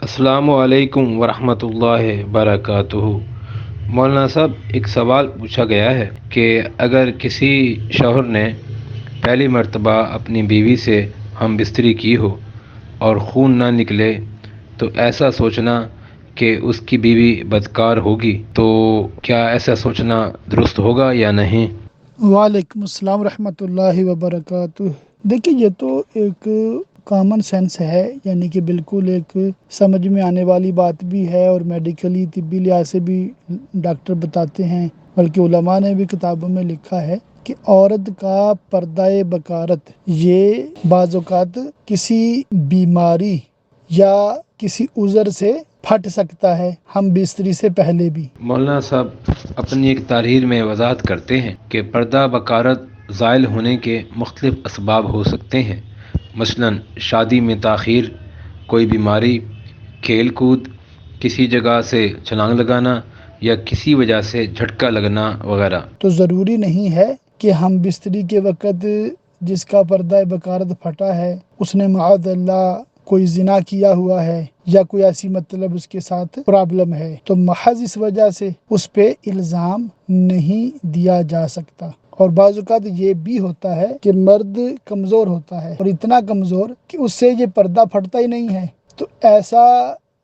السلام علیکم ورحمۃ اللہ وبرکاتہ۔ مولانا صاحب، ایک سوال پوچھا گیا ہے کہ اگر کسی شوہر نے پہلی مرتبہ اپنی بیوی سے ہم بستری کی ہو اور خون نہ نکلے تو ایسا سوچنا کہ اس کی بیوی بدکار ہوگی، تو کیا ایسا سوچنا درست ہوگا یا نہیں؟ وعلیکم السلام ورحمۃ اللہ وبرکاتہ۔ دیکھیے، یہ تو ایک کامن سینس ہے، یعنی کہ بالکل ایک سمجھ میں آنے والی بات بھی ہے، اور میڈیکلی طبی لحاظ سے بھی ڈاکٹر بتاتے ہیں، بلکہ علماء نے بھی کتابوں میں لکھا ہے کہ عورت کا پردہ بکارت یہ بعض اوقات کسی بیماری یا کسی عذر سے پھٹ سکتا ہے، ہم بستری سے پہلے بھی۔ مولانا صاحب اپنی ایک تحریر میں وضاحت کرتے ہیں کہ پردہ بکارت زائل ہونے کے مختلف اسباب ہو سکتے ہیں، مثلا شادی میں تاخیر، کوئی بیماری، کھیل کود، کسی جگہ سے چھلانگ لگانا یا کسی وجہ سے جھٹکا لگنا وغیرہ۔ تو ضروری نہیں ہے کہ ہم بستری کے وقت جس کا پردہ بکارت پھٹا ہے اس نے معاذ اللہ کوئی زنا کیا ہوا ہے یا کوئی ایسی مطلب اس کے ساتھ پرابلم ہے، تو محض اس وجہ سے اس پہ الزام نہیں دیا جا سکتا۔ اور بعض اوقات یہ بھی ہوتا ہے کہ مرد کمزور ہوتا ہے، اور اتنا کمزور کہ اس سے یہ پردہ پھٹتا ہی نہیں ہے، تو ایسا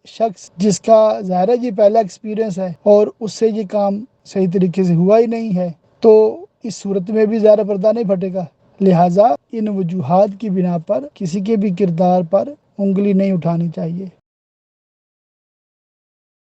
شخص جس کا ظاہر ہے یہ پہلا ایکسپیرینس ہے اور اس سے یہ کام صحیح طریقے سے ہوا ہی نہیں ہے، تو اس صورت میں بھی زیادہ پردہ نہیں پھٹے گا۔ لہٰذا ان وجوہات کی بنا پر کسی کے بھی کردار پر انگلی نہیں اٹھانی چاہیے۔